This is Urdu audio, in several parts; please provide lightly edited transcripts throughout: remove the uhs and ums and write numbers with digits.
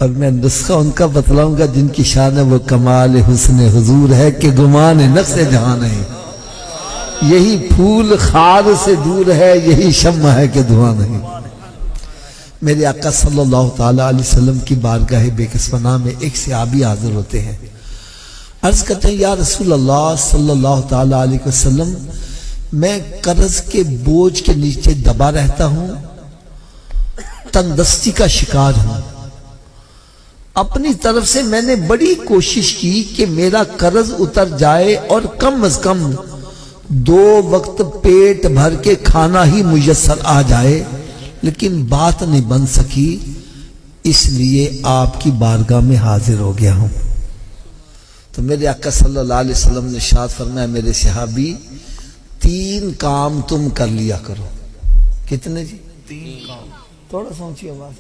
اور میں نسخہ ان کا بتلاؤں گا جن کی شان ہے وہ کمال حسن حضور ہے کہ گمان نقص جہان ہے. یہی پھول خار سے دور ہے، یہی شمع ہے کہ دھواں نہیں. میرے آقا صلی اللہ تعالیٰ علیہ وسلم کی بارگاہ بے کسوہ میں ایک صحابی حاضر ہوتے ہیں. عرض کرتے ہیں یا رسول اللہ صلی اللہ تعالیٰ علیہ وسلم، میں قرض کے بوجھ کے نیچے دبا رہتا ہوں، تندرستی کا شکار ہوں. اپنی طرف سے میں نے بڑی کوشش کی کہ میرا قرض اتر جائے اور کم از کم 2 وقت پیٹ بھر کے کھانا ہی میسر آ جائے، لیکن بات نہیں بن سکی، اس لیے آپ کی بارگاہ میں حاضر ہو گیا ہوں. تو میرے آقا صلی اللہ علیہ وسلم نے ارشاد فرمایا میرے صحابی 3 کام تم کر لیا کرو. کتنے جی؟ 3 کام. تھوڑا سوچی آواز.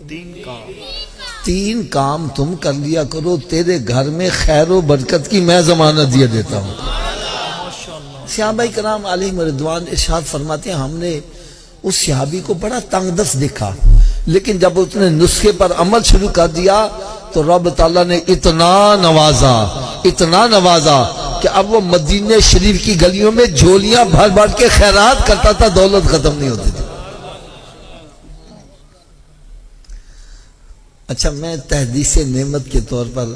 3 کام تم کر لیا کرو، تیرے گھر میں خیر و برکت کی میں ضمانت دیا دیتا ہوں. صحابہ کرام علیہ رضوان ارشاد فرماتے ہیں ہم نے اس صحابی کو بڑا تنگ دست دیکھا، لیکن جب اس نے نسخے پر عمل شروع کر دیا تو رب تعالیٰ نے اتنا نوازا کہ اب وہ مدینہ شریف کی گلیوں میں جھولیاں بھر بھر کے خیرات کرتا تھا، دولت ختم نہیں ہوتی تھی. اچھا، میں تحدیث نعمت کے طور پر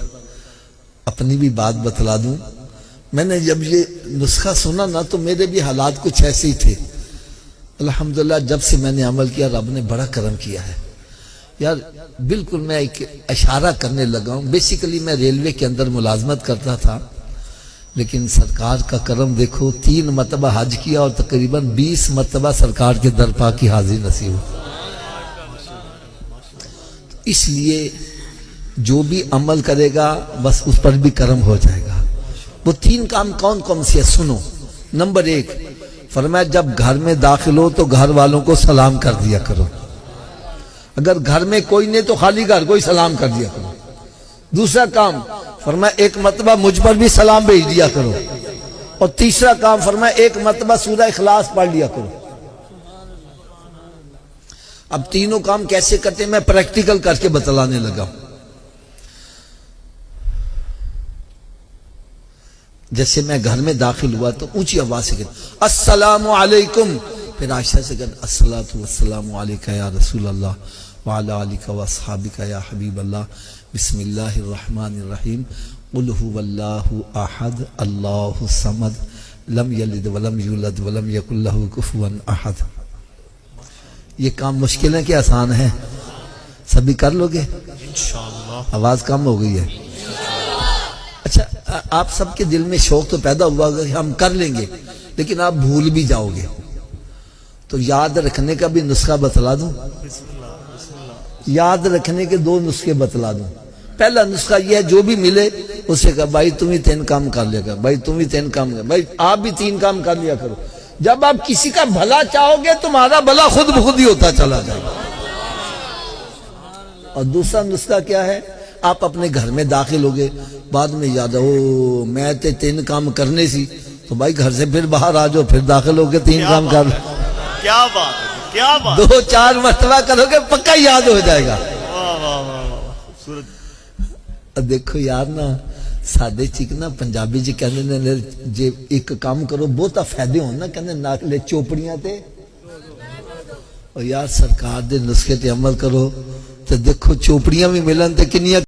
اپنی بھی بات بتلا دوں. میں نے جب یہ نسخہ سنا نا تو میرے بھی حالات کچھ ایسے ہی تھے. الحمدللہ جب سے میں نے عمل کیا رب نے بڑا کرم کیا ہے. یار بالکل میں ایک اشارہ کرنے لگا ہوں. بیسیکلی میں ریلوے کے اندر ملازمت کرتا تھا، لیکن سرکار کا کرم دیکھو، 3 مرتبہ حج کیا اور تقریباً 20 مرتبہ سرکار کے درپا کی حاضری نصیب ہوئی. اس لیے جو بھی عمل کرے گا بس اس پر بھی کرم ہو جائے گا. وہ 3 کام کون کون سے سنو. نمبر 1 فرمایا جب گھر میں داخل ہو تو گھر والوں کو سلام کر دیا کرو. اگر گھر میں کوئی نہیں تو خالی گھر کو ہی سلام کر دیا کرو. دوسرا کام فرمایا 1 مرتبہ مجھ پر بھی سلام بھیج دیا کرو. اور تیسرا کام فرمایا 1 مرتبہ سورہ اخلاص پڑھ لیا کرو. اب تینوں کام کیسے کرتے ہیں میں پریکٹیکل کر کے بتلانے لگا ہوں. جیسے میں گھر میں داخل ہوا تو اونچی آواز سے کہتا السلام علیکم، پھر آہستہ سے کہتا الصلاۃ والسلام علیکہ یا رسول اللہ وعلی آلکہ واصحابکہ یا حبیب اللہ، بسم اللہ الرحمن الرحیم، قل هو اللہ احد اللہ الصمد لم یلد ولم یولد ولم یکن لہ کفوا احد. یہ کام مشکل ہے کہ آسان ہے؟ سبھی کر لو گے انشاءاللہ. آواز کم ہو گئی ہے. اچھا، آپ سب کے دل میں شوق تو پیدا ہوا کہ ہم کر لیں گے، لیکن آپ بھول بھی جاؤ گے. تو یاد رکھنے کا بھی نسخہ بتلا دوں. یاد رکھنے کے 2 نسخے بتلا دوں. پہلا نسخہ یہ ہے جو بھی ملے اسے کہا بھائی تم ہی 3 کام کر لیا کر، بھائی تم ہی 3 کام کر، بھائی آپ بھی 3 کام کر لیا کرو. جب آپ کسی کا بھلا چاہو گے تمہارا بھلا خود بخود ہی ہوتا چلا جائے گا. اور دوسرا نسخہ کیا ہے؟ آپ اپنے گھر میں داخل ہو گئے، بعد میں یاد ہو میں تے 3 کام کرنے سی، تو بھائی گھر سے پھر باہر آ جاؤ، پھر داخل ہو کے 3 کام کر لو. کیا بات ہے، کیا بات. 2-4 مرتبہ کرو گے پکا یاد ہو جائے گا. دیکھو یار نا سادے چیک نا پنجابی جی کہنے نے جے ایک کام کرو بہتا فائدے ہون نا کہنے ناکلے چوپڑیاں تے. اور یار سرکار دے نسخے تے عمل کرو تے دیکھو چوپڑیاں بھی ملن تے کنیاں